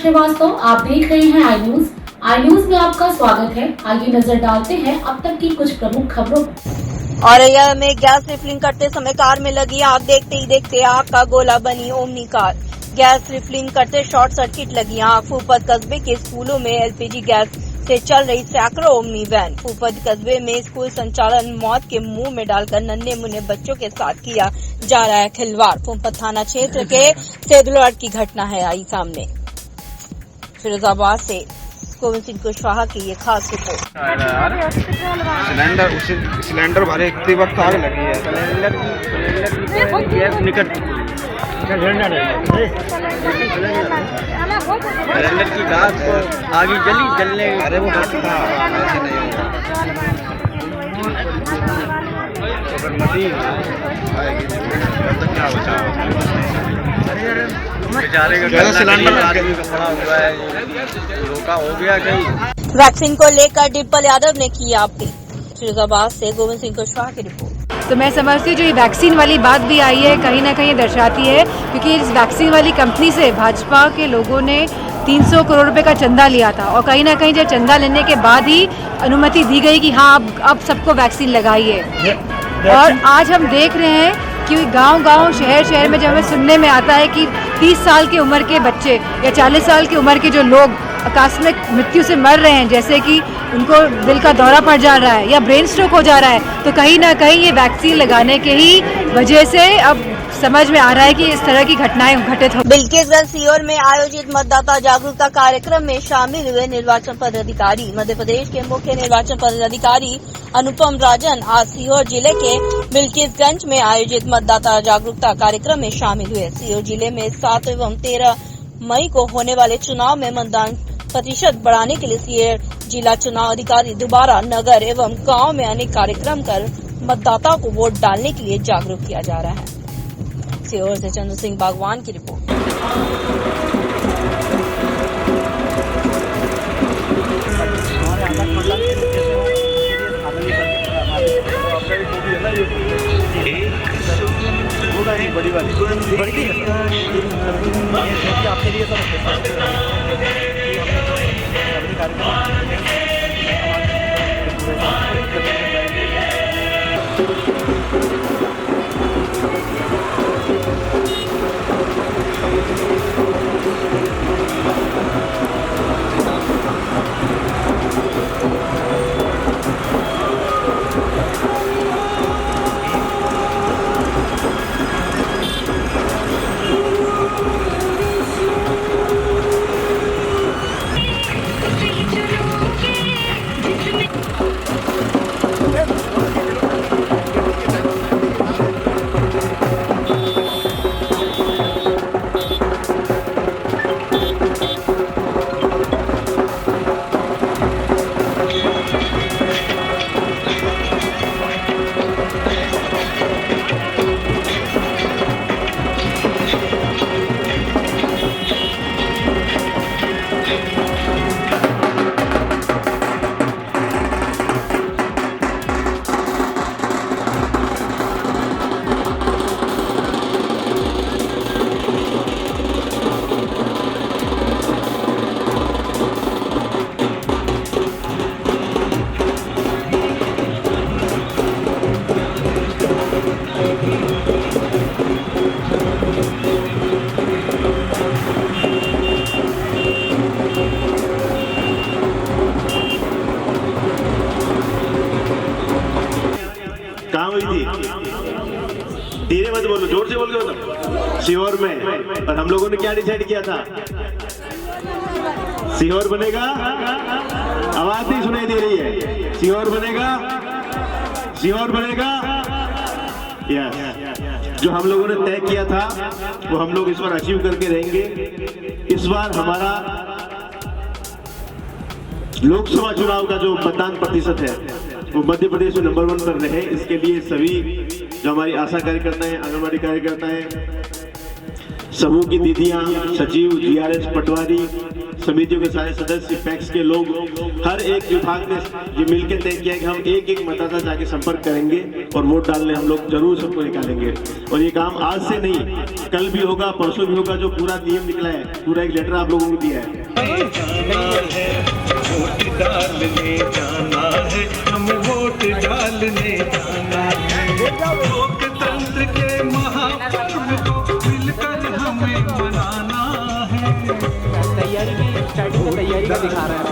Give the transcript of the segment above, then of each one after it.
श्रीवास्तव, आप देख रहे हैं आई न्यूज। आई न्यूज में आपका स्वागत है। आइए नजर डालते हैं अब तक की कुछ प्रमुख खबरों। औरैया में गैस रिफिलिंग करते समय कार में लगी आग, देखते ही देखते आग का गोला बनी ओमनी कार। गैस रिफिलिंग करते शॉर्ट सर्किट लगी आग। फूफद कस्बे के स्कूलों में एलपीजी गैस से चल रही सैकड़ों ओमनी वैन। फूफद कस्बे में स्कूल संचालन मौत के मुंह में डालकर नन्हे मुन्ने बच्चों के साथ किया जा रहा है खिलवाड़। फूफद थाना क्षेत्र के सेदुलवाड़ की घटना है आई सामने। फिरोजाबाद से गोविंद सिंह कुशवाहा की ये खास रिपोर्ट। सिलेंडर भरे इतनी वक्त आग लगी है। गैस निकट सिलेंडर की गाज को आगे जलने। अरे वो बस था, ऐसे नहीं क्या बचा सिलेंडर आदमी का पड़ा हुआ है, रोका हो गया कहीं। वैक्सीन को लेकर डिम्पल यादव ने की अपील। फिरोजाबाद से गोविंद सिंह कुशवाहा की रिपोर्ट। तो मैं समझती हूँ जो ये वैक्सीन वाली बात भी आई है कहीं ना कहीं दर्शाती है, क्योंकि इस वैक्सीन वाली कंपनी से भाजपा के लोगों ने 300 करोड़ रुपए का चंदा लिया था और कहीं ना कहीं जब चंदा लेने के बाद ही अनुमति दी गई कि हाँ अब सबको वैक्सीन लगाइए। और आज हम देख रहे हैं कि गांव-गांव शहर में जब हमें सुनने में आता है कि 30 साल की उम्र के बच्चे या 40 साल की उम्र के जो लोग आकस्मिक मृत्यु से मर रहे हैं, जैसे कि उनको दिल का दौरा पड़ जा रहा है या ब्रेन स्ट्रोक हो जा रहा है, तो कहीं ना कहीं ये वैक्सीन लगाने के ही वजह से अब समझ में आ रहा है कि इस तरह की घटनाएं घटित हो। बिल्किसगंज सीहोर में आयोजित मतदाता जागरूकता कार्यक्रम में शामिल हुए निर्वाचन पदाधिकारी। मध्य प्रदेश के मुख्य निर्वाचन पदाधिकारी अनुपम राजन आज सीहोर जिले के बिल्किसगंज में आयोजित मतदाता जागरूकता कार्यक्रम में शामिल हुए। सीहोर जिले में 7 एवं 13 मई को होने वाले चुनाव में मतदान प्रतिशत बढ़ाने के लिए सीहोर जिला चुनाव अधिकारी दोबारा नगर एवं गाँव में अनेक कार्यक्रम कर मतदाता को वोट डालने के लिए जागरूक किया जा रहा है। सीहोर से चंद्र सिंह बागवान की रिपोर्ट। बड़ी वाली आपके लिए कहाँ हुई थी? धीरे मत बोलो, जोर से बोल के बोलो। सीहोर में। और हम लोगों ने क्या डिसाइड किया था? सीहोर बनेगा, आवाज नहीं सुनाई दे रही है। सीहोर बनेगा, सीहोर बनेगा। यस, जो हम लोगों ने तय किया था वो हम लोग इस बार अचीव करके रहेंगे। इस बार हमारा लोकसभा चुनाव का जो मतदान प्रतिशत है वो मध्य प्रदेश में नंबर 1 पर रहे। इसके लिए सभी जो हमारी आशा कार्यकर्ता हैं, आंगनबाड़ी कार्यकर्ता हैं, समूह की दीदियां, सचिव, जीआरएस, पटवारी, समितियों के सारे सदस्य, पैक्स के लोग, हर एक विभाग ने ये मिलकर तय किया कि हम एक एक मतदाता जाके संपर्क करेंगे और वोट डालने हम लोग जरूर सबको निकालेंगे। और ये काम आज से नहीं, कल भी होगा, परसों भी होगा। जो पूरा नियम निकला है, पूरा एक लेटर आप लोगों को दिया है। वोट डालने जाना है, हमें वोट डालने जाना है। लोकतंत्र के महापर्व को मिलकर हमें मनाना है। तैयारी की स्टार्टिंग का तैयारी का दिखा रहा है।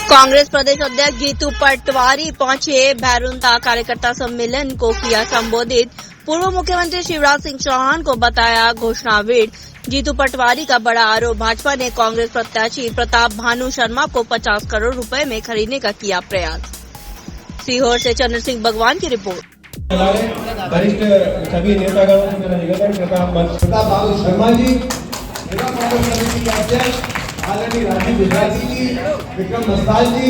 कांग्रेस प्रदेश अध्यक्ष जीतू पटवारी पहुंचे। भैरुंदा कार्यकर्ता सम्मेलन को किया संबोधित। पूर्व मुख्यमंत्री शिवराज सिंह चौहान को बताया घोषणावीर। जीतू पटवारी का बड़ा आरोप, भाजपा ने कांग्रेस प्रत्याशी प्रताप भानु शर्मा को 50 करोड़ रुपए में खरीदने का किया प्रयास। सीहोर से चंद्र सिंह भगवान की रिपोर्ट। वरिष्ठ सभी नेतागणों से मेरा निवेदन करता हूं, प्रताप भानु शर्मा जी, जिला कांग्रेस समिति के अध्यक्ष आदरणीय राजीव गुजराती जी, विक्रम नस्ताल जी,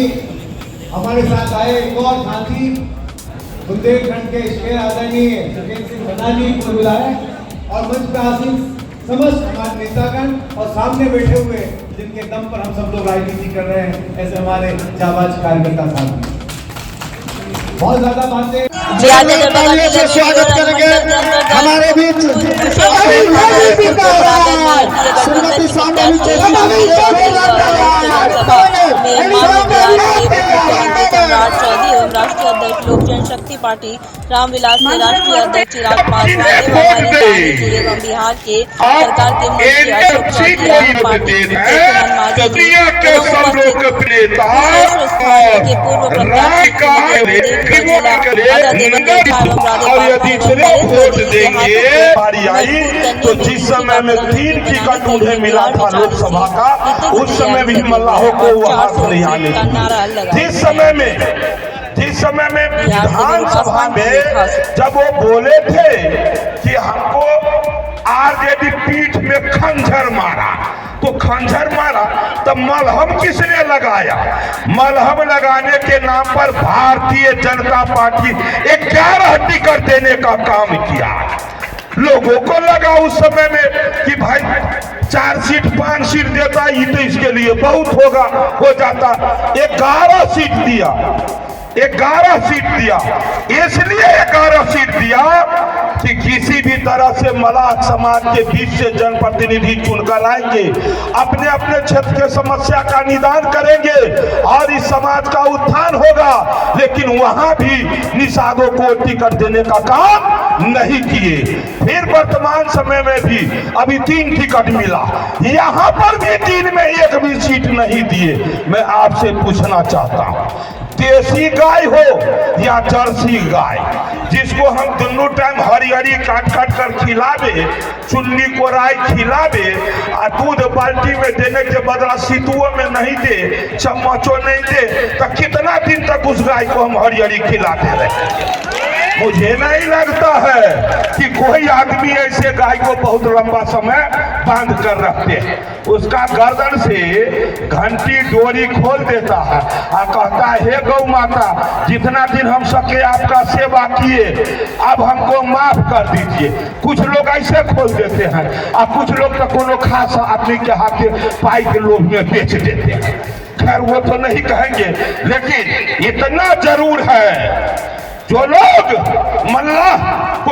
हमारे साथ आए एक और साथी बुंदेलखंड के शेर आदरणीय सुखेंद्र सिंह मन्ना जी को बुलाया, और मंच पर आसीन समस्त हमारे नेतागण और सामने बैठे हुए जिनके दम पर हम सब लोग राजनीति कर रहे हैं, ऐसे हमारे जाबाज कार्यकर्ता साथी। बहुत ज्यादा बातें स्वागत करेंगे हमारे बीच चौधरी एवं राष्ट्रीय अध्यक्ष लोक जनशक्ति पार्टी रामविलास के राष्ट्रीय अध्यक्ष चिराग पासवान एवं बिहार के सरकार के मंत्री अशोक चौधरी पार्टी के पूर्व प्रत्याशी तो जिस समय में 3 टिकट उन्हें मिला था लोकसभा का, उस समय भी मल्लाहों को वहां से नहीं आने थे। जिस समय में विधानसभा में जब वो बोले थे कि हमको आरजेडी पीठ में खंजर मारा, तो खंजर मारा तब मलहम किसने लगाया? मलहम लगाने के नाम पर भारतीय जनता पार्टी 11 टिकट देने का काम किया। लोगों को लगा उस समय में कि भाई 4 सीट 5 सीट देता ही तो इसके लिए बहुत हो जाता। 11 सीट दिया, 11 सीट दिया। इसलिए 11 सीट दिया कि किसी भी तरह से मलाह समाज के बीच से जनप्रतिनिधि चुनकर आएंगे, अपने अपने क्षेत्र के समस्या का निदान करेंगे और इस समाज का उत्थान होगा। लेकिन वहां भी निषादों को टिकट देने का काम नहीं किए। फिर वर्तमान समय में भी अभी 3 टिकट मिला, यहाँ पर भी 3 में 1 भी सीट नहीं दिए। मैं आपसे पूछना चाहता हूँ, देसी गाय हो या जर्सी गाय, जिसको हम दोनों टाइम हरी काट कर खिलावे, चुन्नी को राय खिलावे, और दूध बाल्टी में देने के बदला सितुओं में नहीं दे, चम्मचों नहीं दे, तो कितना दिन तक उस गाय को हम हरी खिलाते रहे? मुझे नहीं लगता है कि कोई आदमी ऐसे गाय को बहुत लंबा समय बांध कर रखते हैं। उसका गर्दन से घंटी डोरी खोल देता है और कहता है, हे गौ माता, जितना दिन हम सके आपका सेवा किए, अब हमको माफ कर दीजिए। कुछ लोग ऐसे खोल देते हैं और कुछ लोग तो कोनो खास आदमी के हाथ पाई के लोभ में बेच देते हैं। खैर वो तो नहीं कहेंगे, लेकिन इतना जरूर है जो लोग मल्लाह को,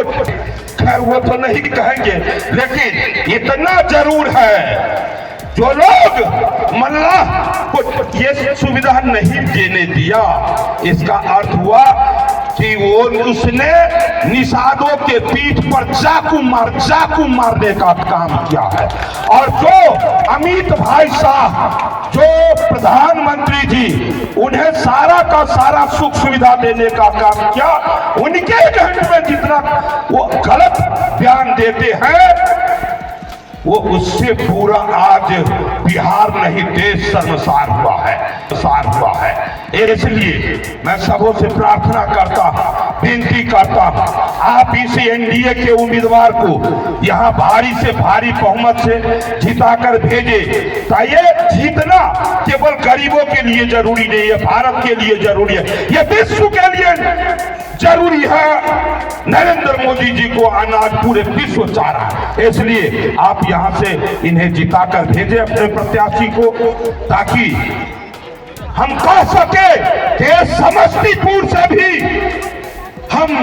खैर वो तो नहीं कहेंगे, लेकिन इतना जरूर है जो लोग मल्लाह को ये सुविधा नहीं देने दिया, इसका अर्थ हुआ कि वो उसने निषादों के पीठ पर चाकू मारने का काम किया है। और जो अमित भाई साहब, जो प्रधानमंत्री जी, उन्हें सारा का सारा सुख सुविधा देने का काम किया, उनके घर में जितना वो गलत बयान देते हैं, वो उससे पूरा आज बिहार नहीं देश शर्मसार हुआ है। इसलिए मैं सबों से प्रार्थना करता, विनती करता, आप इस एनडीए के उम्मीदवार को यहाँ भारी से भारी बहुमत से जिताकर भेजे। ये जीतना केवल गरीबों के लिए जरूरी नहीं है, भारत के लिए जरूरी है, ये विश्व के लिए जरूरी है। नरेंद्र मोदी जी को अनाज पूरे विश्व चाह रहा है, इसलिए आप यहां से इन्हें जिताकर भेजें अपने प्रत्याशी को, ताकि हम कह सके कि समस्तीपुर से भी हम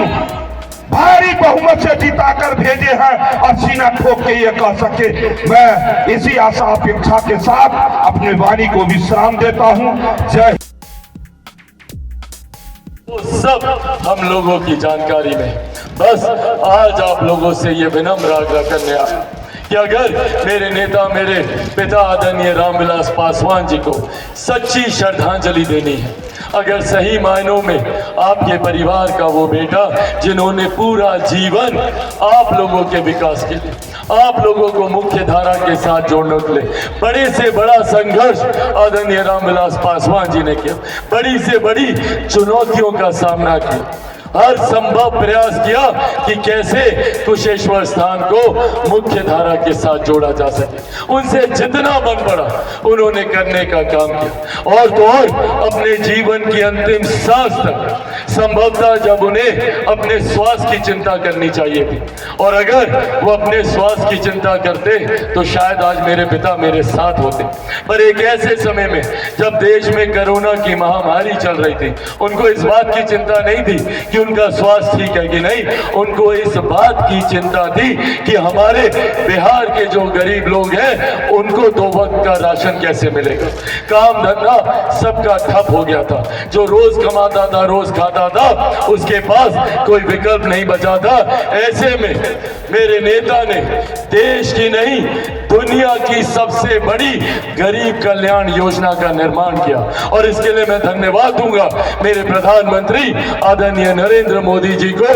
भारी बहुमत से जिताकर भेजे हैं, और सीना ठोक के ये कह सके। मैं इसी आशा अपेक्षा के साथ अपने वाणी को विश्राम देता हूं। जय। सब हम लोगों की जानकारी में, बस आज आप लोगों से ये विनम्र आग्रह करने आया कि अगर मेरे नेता, मेरे पिता आदरणीय रामविलास पासवान जी को सच्ची श्रद्धांजलि देनी है, अगर सही मायनों में आपके परिवार का वो बेटा जिन्होंने पूरा जीवन आप लोगों के विकास के लिए, आप लोगों को मुख्य धारा के साथ जोड़ने के लिए बड़े से बड़ा संघर्ष आदरणीय रामविलास पासवान जी ने किया, बड़ी से बड़ी चुनौतियों का सामना किया, हर संभव प्रयास किया कि कैसे कुशेश्वर स्थान को मुख्य धारा के साथ जोड़ा जा सके। उनसे जितना बन पड़ा उन्होंने करने का काम किया, और तो और अपने जीवन की अंतिम सांस तक संभवतः जब उन्हें अपने स्वास्थ्य की चिंता करनी चाहिए थी, और अगर वो अपने स्वास्थ्य की चिंता करते तो शायद आज मेरे पिता मेरे साथ होते। पर एक ऐसे समय में जब देश में कोरोना की महामारी चल रही थी, उनको इस बात की चिंता नहीं थी कि उनका स्वास्थ्य ठीक है कि नहीं, उनको इस बात की चिंता थी कि हमारे बिहार के जो गरीब लोग हैं उनको 2 वक्त का राशन कैसे मिलेगा। काम धंधा सबका ठप हो गया था, जो रोज कमाता था, रोज खाता था, उसके पास कोई विकल्प नहीं बचा था। ऐसे में मेरे नेता ने देश की नहीं दुनिया की सबसे बड़ी गरीब कल्याण योजना का निर्माण किया, और इसके लिए मैं धन्यवाद दूंगा मेरे प्रधानमंत्री आदरणीय नरेंद्र मोदी जी को।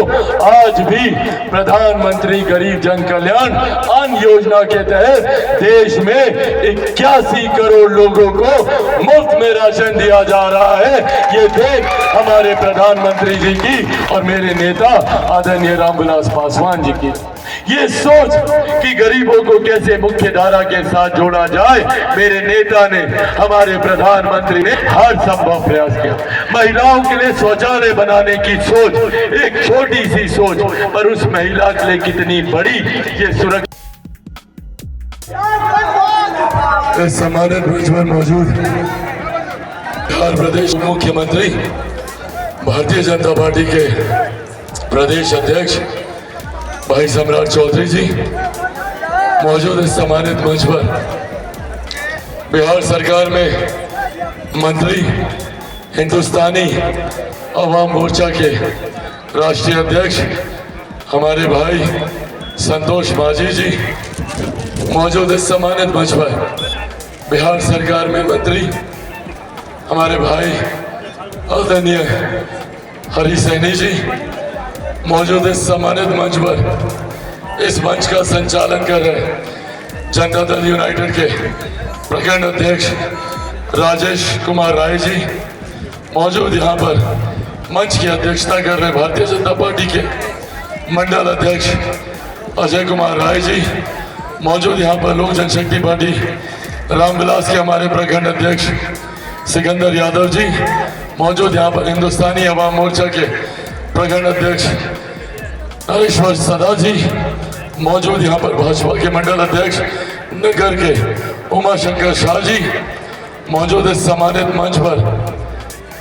आज भी प्रधानमंत्री गरीब जन कल्याण अन्न योजना के तहत देश में 81 करोड़ लोगों को मुफ्त में राशन दिया जा रहा है। ये देख हमारे प्रधानमंत्री जी की और मेरे नेता आदरणीय रामविलास पासवान जी की ये सोच कि गरीबों को कैसे मुख्य धारा के साथ जोड़ा जाए, मेरे नेता ने, हमारे प्रधानमंत्री ने हर संभव प्रयास किया। महिलाओं के लिए शौचालय बनाने की सोच, एक छोटी सी सोच, पर उस महिला के लिए कितनी बड़ी ये सुरक्षा। इस सम्मानित मंच पर मौजूद बिहार प्रदेश मुख्यमंत्री, भारतीय जनता पार्टी के प्रदेश अध्यक्ष भाई सम्राट चौधरी जी, मौजूद इस सम्मानित मंच पर बिहार सरकार में मंत्री, हिंदुस्तानी अवाम मोर्चा के राष्ट्रीय अध्यक्ष हमारे भाई संतोष माझी जी, मौजूद इस सम्मानित मंच पर बिहार सरकार में मंत्री हमारे भाई आदरणीय हरी सैनी जी, मौजूद इस सम्मानित मंच पर इस मंच का संचालन कर रहे जनता दल यूनाइटेड के प्रखंड अध्यक्ष राजेश कुमार राय जी, मौजूद यहाँ पर मंच की अध्यक्षता कर रहे भारतीय जनता पार्टी के मंडल अध्यक्ष अजय कुमार राय जी, मौजूद यहाँ पर लोक जनशक्ति पार्टी रामविलास के हमारे प्रखंड अध्यक्ष सिकंदर यादव जी, मौजूद यहाँ पर हिंदुस्तानी अवाम मोर्चा के प्रखंड अध्यक्ष नरेश्वर सदा जी, मौजूद यहाँ पर भाजपा के मंडल अध्यक्ष नगर के उमाशंकर शाह जी, मौजूद इस सम्मानित मंच पर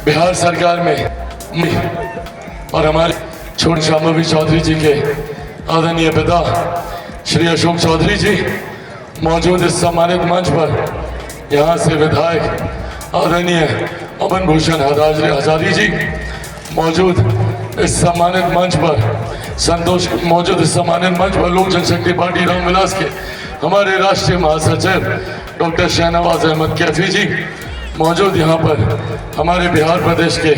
बिहार सरकार में और हमारे छोटे शांभवी चौधरी जी के आदरणीय पिता श्री अशोक चौधरी जी, मौजूद इस सम्मानित मंच पर यहाँ से विधायक आदरणीय अमन भूषण हजारी जी मौजूद इस सम्मानित मंच पर मौजूद इस सम्मानित मंच पर लोक जनशक्ति पार्टी रामविलास के हमारे राष्ट्रीय महासचिव डॉक्टर शाहनवाज अहमद कैफी जी मौजूद यहाँ पर हमारे बिहार प्रदेश के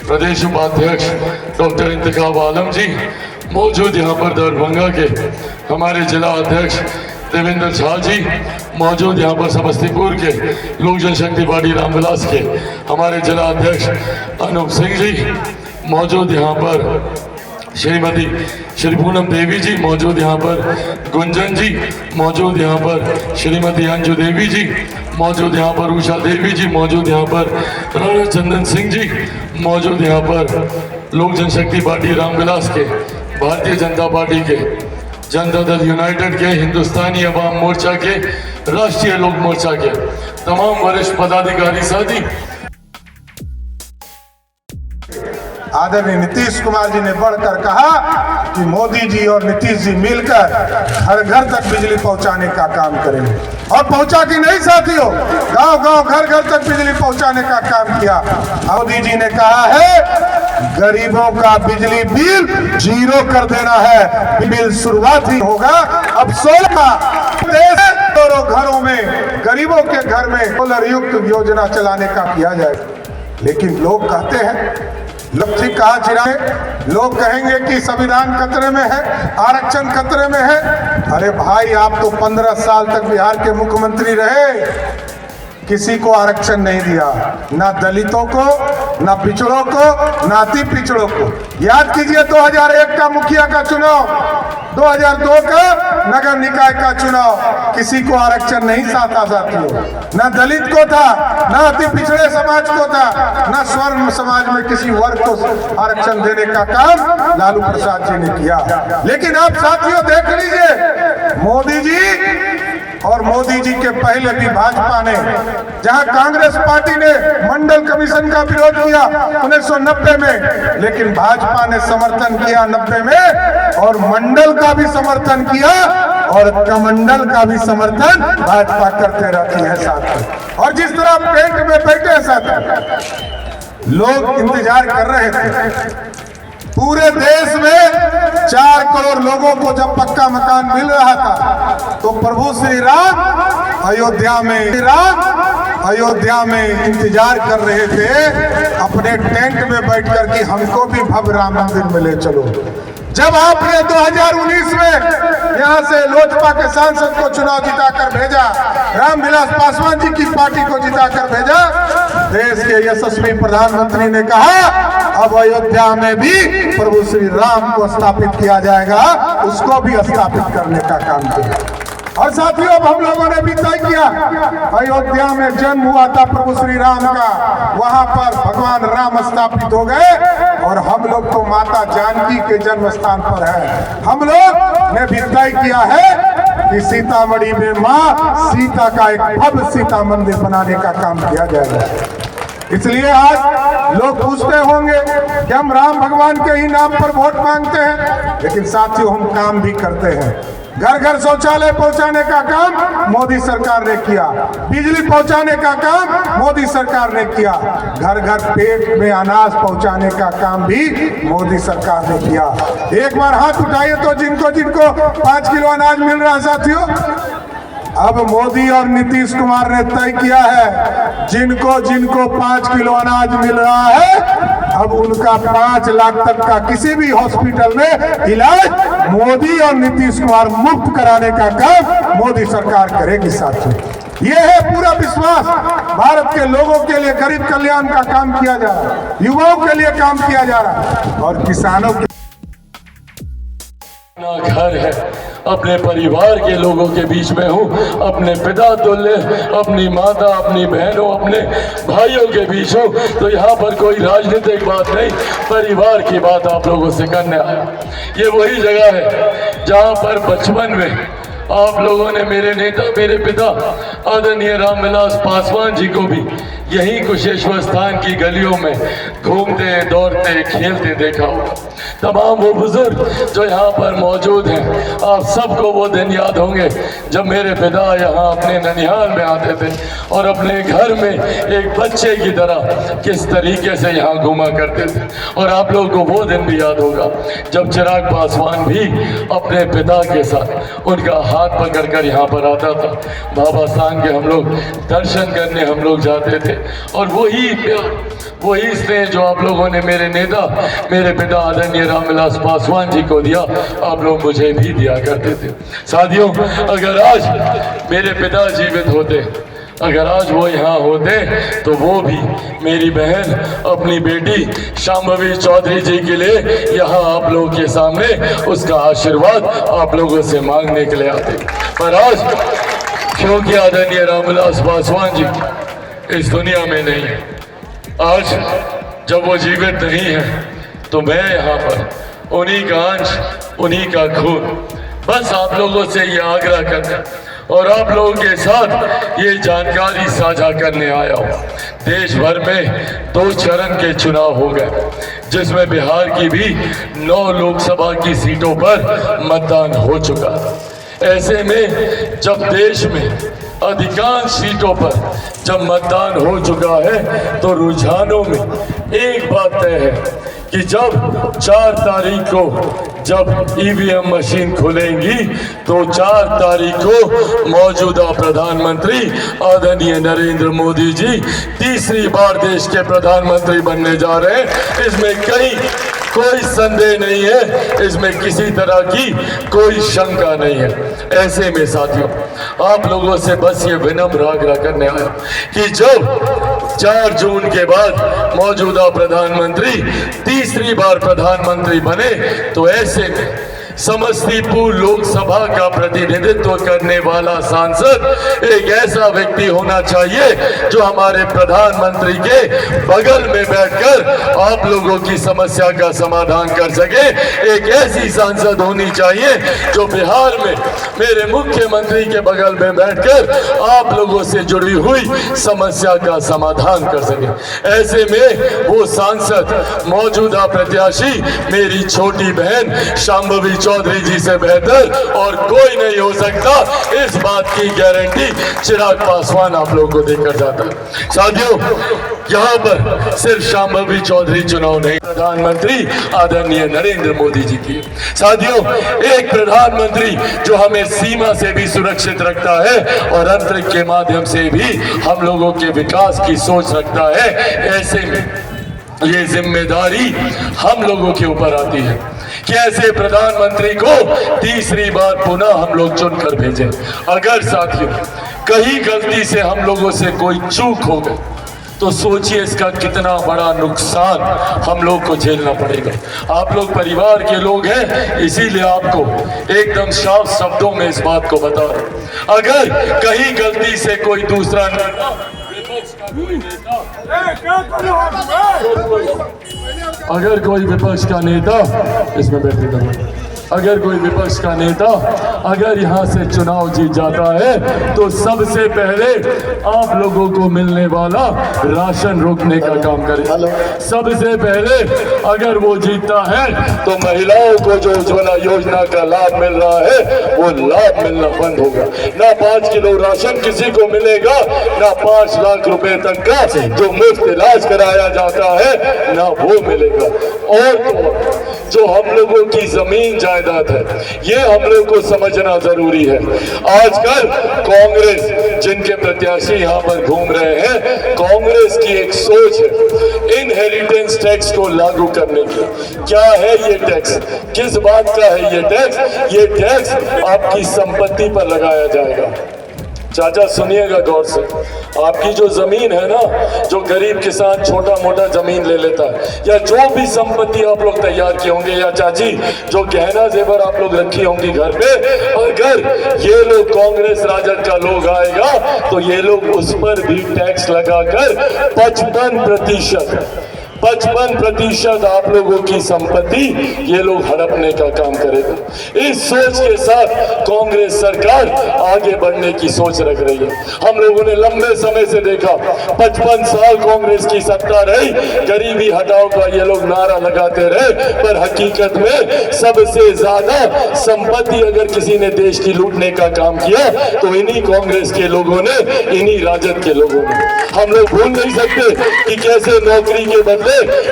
प्रदेश उपाध्यक्ष डॉक्टर इंतखाब आलम जी मौजूद यहाँ पर दरभंगा के हमारे जिला अध्यक्ष देवेंद्र झा जी मौजूद यहाँ पर समस्तीपुर के लोक जनशक्ति पार्टी रामविलास के हमारे जिला अध्यक्ष अनूप सिंह जी मौजूद यहाँ पर श्री पूनम देवी जी मौजूद यहाँ पर गुंजन जी मौजूद यहाँ पर श्रीमती अंजू देवी जी मौजूद यहाँ पर उषा देवी जी मौजूद यहाँ पर राणा चंदन सिंह जी मौजूद यहाँ पर लोक जनशक्ति पार्टी रामविलास के भारतीय जनता पार्टी के जनता दल यूनाइटेड के हिंदुस्तानी अवाम मोर्चा के राष्ट्रीय लोक मोर्चा के तमाम वरिष्ठ पदाधिकारी साथी आदरणीय नीतीश कुमार जी ने बढ़कर कहा कि मोदी जी और नीतीश जी मिलकर हर घर तक बिजली पहुंचाने का काम करेंगे और पहुंचा कि नहीं साथियों, गांव-गांव घर-घर तक बिजली पहुंचाने का काम किया। मोदी जी ने कहा है गरीबों का बिजली बिल 0 कर देना है, बिल शुरुआत ही होगा अब 16 घरों में गरीबों के घर में सोलर युक्त योजना चलाने का किया जाएगा। लेकिन लोग कहते हैं लक्ष्य कहा चिराए, लोग कहेंगे कि संविधान खतरे में है, आरक्षण खतरे में है। अरे भाई आप तो 15 साल तक बिहार के मुख्यमंत्री रहे, किसी को आरक्षण नहीं दिया, ना दलितों को, ना पिछड़ों को, ना अति पिछड़ों को। याद कीजिए 2001 का मुखिया का चुनाव, 2002 का नगर निकाय का चुनाव, किसी को आरक्षण नहीं था साथियों, ना दलित को था, ना अति पिछड़े समाज को था, ना स्वर्ण समाज में किसी वर्ग को आरक्षण देने का काम लालू प्रसाद जी ने किया। लेकिन आप साथियों देख लीजिए मोदी जी और मोदी जी के पहले भी भाजपा ने, जहां कांग्रेस पार्टी ने मंडल कमीशन का विरोध किया 1990 में, लेकिन भाजपा ने समर्थन किया 90 में और मंडल का भी समर्थन किया और कमंडल का भी समर्थन भाजपा करते रहती है साथ। और जिस तरह पेंट में बैठे साथ लोग इंतजार कर रहे थे, पूरे देश में 4 करोड़ लोगों को जब पक्का मकान मिल रहा था तो प्रभु श्री राम अयोध्या में इंतजार कर रहे थे अपने टेंट में बैठकर कि हमको भी भव्य राम मंदिर में ले चलो। जब आपने 2019 में यहाँ से लोजपा के सांसद को चुनाव जिताकर भेजा, रामविलास पासवान जी की पार्टी को जिताकर भेजा, देश के यशस्वी प्रधानमंत्री ने कहा अब अयोध्या में भी प्रभु श्री राम को स्थापित किया जाएगा, उसको भी स्थापित करने का काम किया। और साथियों अब हम लोगों ने भी तय किया, अयोध्या में जन्म हुआ था प्रभु श्री राम का, वहां पर भगवान राम स्थापित हो गए और हम लोग तो माता जानकी के जन्म स्थान पर है। हम लोग ने भी तय किया है कि सीतामढ़ी में माँ सीता का एक भव्य सीता मंदिर बनाने का काम किया जाएगा। इसलिए आज लोग पूछते होंगे कि हम राम भगवान के ही नाम पर वोट मांगते हैं, लेकिन साथियों हम काम भी करते हैं। घर घर शौचालय पहुंचाने का काम मोदी सरकार ने किया, बिजली पहुंचाने का काम मोदी सरकार ने किया, घर घर पेट में अनाज पहुंचाने का काम भी मोदी सरकार ने किया। एक बार हाथ उठाइए तो जिनको जिनको 5 किलो अनाज मिल रहा है साथियों, अब मोदी और नीतीश कुमार ने तय किया है जिनको जिनको 5 किलो अनाज मिल रहा है अब उनका 5 लाख तक का किसी भी हॉस्पिटल में इलाज मोदी और नीतीश कुमार मुफ्त कराने का काम मोदी सरकार करेगी साथियों। ये है पूरा विश्वास, भारत के लोगों के लिए गरीब कल्याण का काम किया जा रहा है, युवाओं के लिए काम किया जा रहा है और किसानों के घर है, अपने परिवार के लोगों के बीच में हूँ, अपने पिता तुल्य, अपनी माता, अपनी बहनों, अपने भाइयों के बीच हूँ। तो यहाँ पर कोई राजनीतिक बात नहीं, परिवार की बात आप लोगों से करने आया। ये वही जगह है जहाँ पर बचपन में आप लोगों ने मेरे नेता, मेरे पिता आदरणीय रामविलास पासवान जी को भी यही कुशेश्वर स्थान की गलियों में घूमते दौड़ते खेलते देखा होगा। तमाम वो बुजुर्ग जो यहाँ पर मौजूद हैं, आप सबको वो दिन याद होंगे जब मेरे पिता यहाँ अपने ननिहाल में आते थे और अपने घर में एक बच्चे की तरह किस तरीके से यहाँ घूमा करते थे। और आप लोगों को वो दिन भी याद होगा जब चिराग पासवान भी अपने पिता के साथ उनका हाथ पकड़कर यहाँ पर आता था। बाबा साहब के हम लोग दर्शन करने हम लोग जाते थे और वही स्नेह जो आप लोगों ने मेरे नेता मेरे पिता आदरणीय रामविलास पासवान जी को दिया, आप लोग मुझे भी दिया करते थे। साथियों, अगर आज मेरे पिता जीवित होते, अगर आज वो यहाँ होते तो वो भी मेरी बहन अपनी बेटी शांभवी चौधरी जी के लिए यहाँ आप लोगों के सामने उसका आशीर्वाद आप लोगों से मांगने के लिए आते। पर आज क्योंकि आदरणीय रामविलास पासवान जी इस दुनिया में नहीं है, आज जब वो जीवित नहीं है तो मैं यहाँ पर उन्हीं का अंश, उन्हीं का खून, बस आप लोगों से ये आग्रह करना और आप लोगों के साथ ये जानकारी साझा करने आया हूँ। देश भर में 2 चरण के चुनाव हो गए, जिसमें बिहार की भी 9 लोकसभा की सीटों पर मतदान हो चुका है। ऐसे में जब देश में अधिकांश सीटों पर जब मतदान हो चुका है तो रुझानों में एक बात तय है कि जब 4 तारीख को जब ईवीएम मशीन खुलेंगी तो 4 तारीख को मौजूदा प्रधानमंत्री आदरणीय नरेंद्र मोदी जी तीसरी बार देश के प्रधानमंत्री बनने जा रहे हैं। इसमें कोई संदेह नहीं है, इसमें किसी तरह की कोई शंका नहीं है। ऐसे में साथियों, आप लोगों से बस ये विनम्र आग्रह करने आया कि जब 4 जून के बाद मौजूदा प्रधानमंत्री तीसरी बार प्रधानमंत्री बने तो ऐसे में समस्तीपुर लोकसभा का प्रतिनिधित्व करने वाला सांसद एक ऐसा व्यक्ति होना चाहिए जो हमारे प्रधानमंत्री के बगल में बैठकर आप लोगों की समस्या का समाधान कर सके। एक ऐसी सांसद होनी चाहिए जो बिहार में मेरे मुख्यमंत्री के बगल में बैठकर आप लोगों से जुड़ी हुई समस्या का समाधान कर सके। ऐसे में वो सांसद मौजूदा प्रत्याशी मेरी छोटी बहन शांभवी चौधरी जी से बेहतर और कोई नहीं हो सकता, इस बात की गारंटी चिराग पासवान आप लोगों को देकर जाता है। साथियों, यहाँ पर सिर्फ शांभवी चौधरी चुनाव नहीं, प्रधानमंत्री आदरणीय नरेंद्र मोदी जी की। साथियों, एक प्रधानमंत्री जो हमें सीमा से भी सुरक्षित रखता है और अंतरिक्ष के माध्यम से भी हम लोगों के विकास की सोच रखता है, ऐसे में ये जिम्मेदारी हम लोगों के ऊपर आती है कि ऐसे प्रधानमंत्री को तीसरी बार पुनः हम लोग चुनकर भेजें। अगर साथियों कहीं गलती से हम लोगों से कोई चूक हो गई तो सोचिए इसका कितना बड़ा नुकसान हम लोग को झेलना पड़ेगा। आप लोग परिवार के लोग हैं, इसीलिए आपको एकदम साफ शब्दों में इस बात को बता रहा हूं। अगर कहीं गलती से कोई दूसरा अगर कोई विपक्ष का नेता इसमें बैठे अगर कोई विपक्ष का नेता अगर यहाँ से चुनाव जीत जाता है तो सबसे पहले आप लोगों को मिलने वाला राशन रोकने का काम करे। सबसे पहले अगर वो जीतता है तो महिलाओं को जो उज्ज्वला योजना का लाभ मिल रहा है वो लाभ मिलना बंद होगा। ना 5 किलो राशन किसी को मिलेगा, ना 5 लाख रुपए तक का जो मुफ्त इलाज कराया जाता है ना वो मिलेगा। और तो जो हम लोगों की जमीन जायदाद है ये हम लोग को समझना जरूरी है। आजकल कांग्रेस जिनके प्रत्याशी यहाँ पर घूम रहे हैं, कांग्रेस की एक सोच है इनहेरिटेंस टैक्स को लागू करने की। क्या है ये टैक्स, किस बात का है ये टैक्स? ये टैक्स आपकी संपत्ति पर लगाया जाएगा। चाचा सुनिएगा गौर से, आपकी जो जमीन है ना, जो गरीब किसान छोटा मोटा जमीन ले लेता है या जो भी संपत्ति आप लोग तैयार किए होंगे या चाची जो गहना जेवर आप लोग रखी होंगी घर पे, अगर ये लोग कांग्रेस राजद का लोग आएगा तो ये लोग उस पर भी टैक्स लगाकर 55% 55% आप लोगों की संपत्ति ये लोग हड़पने का काम करेगा। इस सोच के साथ कांग्रेस सरकार आगे बढ़ने की सोच रख रही है। हम लोगों ने लंबे समय से देखा, 55 साल कांग्रेस की सत्ता रही, गरीबी हटाओ का ये लोग नारा लगाते रहे, पर हकीकत में सबसे ज्यादा संपत्ति अगर किसी ने देश की लूटने का काम किया तो इन्हीं कांग्रेस के लोगों ने, इन्हीं राजद के लोगों ने। हम लोग भूल नहीं सकते कि कैसे नौकरी के बदले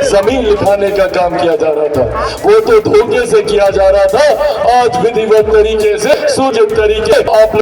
जमीन लिखाने का काम किया जा रहा था। वो तो धोखे से किया जा रहा था। आज विधिवत तरीके से, सूचित तरीके आप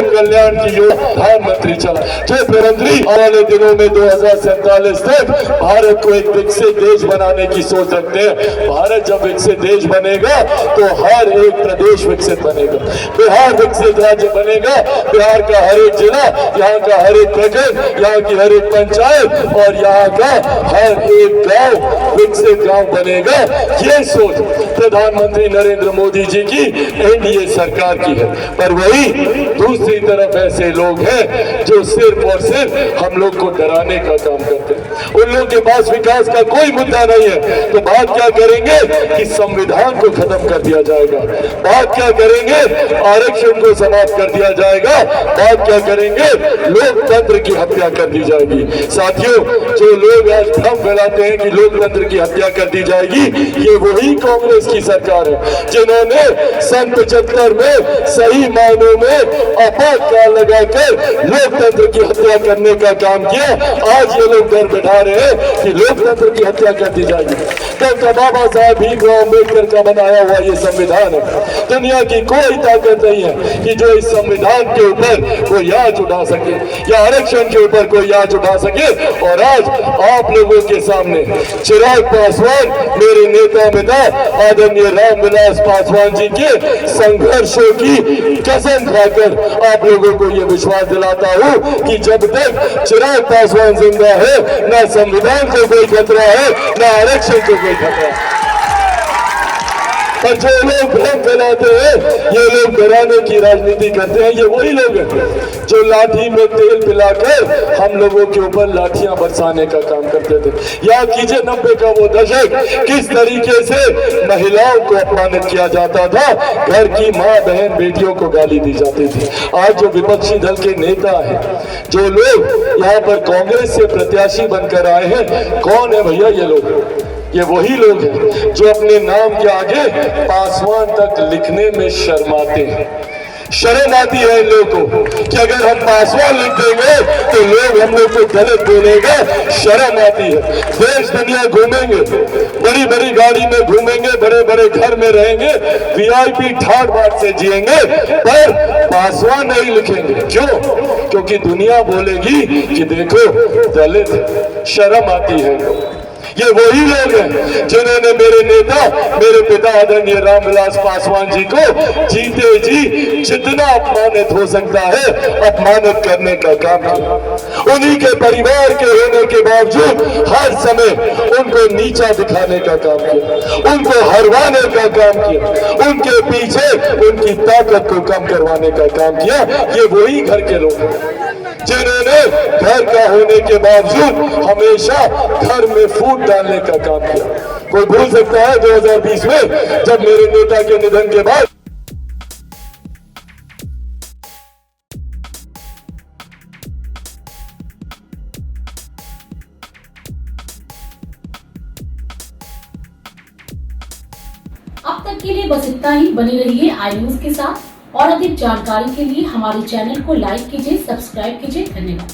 कल्याण की योजना प्रधानमंत्री चला, जो प्रधानमंत्री आने दिनों में 2047 तक भारत को एक विकसित देश बनाने की सोच रखते हैं। भारत जब विकसित देश बनेगा तो हर एक प्रदेश विकसित बनेगा, बिहार विकसित राज्य बनेगा। बिहार का हर एक जिला, यहाँ का हर एक प्रखंड, यहाँ की हर एक पंचायत और यहाँ का हर एक गांव विकसित गांव बनेगा। ये सोच प्रधानमंत्री नरेंद्र मोदी जी की एनडीए सरकार की है। पर वही दूसरी तरफ ऐसे लोग हैं जो सिर्फ और सिर्फ हम लोग को डराने का काम करते हैं। उन लोगों के पास विकास का कोई मुद्दा नहीं है तो बात क्या करेंगे कि संविधान को खत्म कर दिया जाएगा, बात क्या करेंगे आरक्षण को समाप्त कर दिया जाएगा, बात क्या करेंगे लोकतंत्र की हत्या कर दी जाएगी। साथियों, जो लोग आज भ्रम फैलाते हैं कि लोकतंत्र की हत्या कर दी जाएगी, ये वही कांग्रेस की सरकार है जिन्होंने सन 75 में सही मायनों में आपातकाल लगाकर लोकतंत्र की हत्या करने का काम किया। आज ये लोग डर बैठा रहे हैं कि लोकतंत्र की हत्या कर दी जाएगी। डॉक्टर बाबा साहब भीमराव अम्बेडकर का बनाया हुआ ये संविधान है। दुनिया की कोई ताकत नहीं है कि जो इस संविधान के ऊपर कोई आंच उठा सके या आरक्षण के ऊपर कोई आंच उठा सके। और आज आप लोगों के सामने चिराग पासवान, मेरे नेता पिता आदरणीय रामविलास पासवान जी के संघर्षों की कसम खाकर आप लोगों को ये विश्वास दिलाता हूँ कि जब तक चिराग पासवान जिंदा है, न संविधान को कोई खतरा है, न आरक्षण को कोई खतरा है। पर जो लोग भ्रम फैलाते हैं, ये लोग डराने की राजनीति करते हैं, ये वही लोग हैं जो लाठी में तेल पिलाकर हम लोगों के ऊपर लाठियां बरसाने का काम करते थे। याद कीजिए 90 का वो दशक, किस तरीके से महिलाओं को अपमानित किया जाता था, घर की माँ बहन बेटियों को गाली दी जाती थी। आज जो विपक्षी दल के नेता हैं, जो लोग यहाँ पर कांग्रेस से प्रत्याशी बनकर आए हैं, कौन है भैया ये लोग? ये वही लोग हैं जो अपने नाम के आगे पासवान तक लिखने में शर्माते हैं। शर्म आती है इन लोगों को कि अगर हम पासवान लिख देंगे तो लोग हम लोग को गलत बोलेगा। शर्म आती है। देश दुनिया घूमेंगे, बड़ी बड़ी गाड़ी में घूमेंगे, बड़े बड़े घर में रहेंगे, वीआईपी ठाट बाट से जिएंगे, पर पासवान नहीं लिखेंगे। क्यों? क्योंकि दुनिया बोलेगी कि देखो दलित। शर्म आती है। ये वही लोग हैं जिन्होंने मेरे नेता, मेरे पिता आदरणीय रामविलास पासवान जी को जीते जी जितना अपमानित हो सकता है अपमानित करने का काम किया। उन्हीं के परिवार के होने के बावजूद हर समय उनको नीचा दिखाने का काम किया, उनको हरवाने का काम किया, उनके पीछे उनकी ताकत को कम करवाने का काम किया। ये वही घर के लोग हैं जिन्होंने घर का होने के बावजूद हमेशा घर में फूट डालने का काम किया। कोई भूल सकता है 2020 में जब मेरे नेता के निधन के बाद अब तक के लिए बस इतना ही। बने रहिए आई न्यूज के साथ और अधिक जानकारी के लिए हमारे चैनल को लाइक कीजिए, सब्सक्राइब कीजिए। धन्यवाद।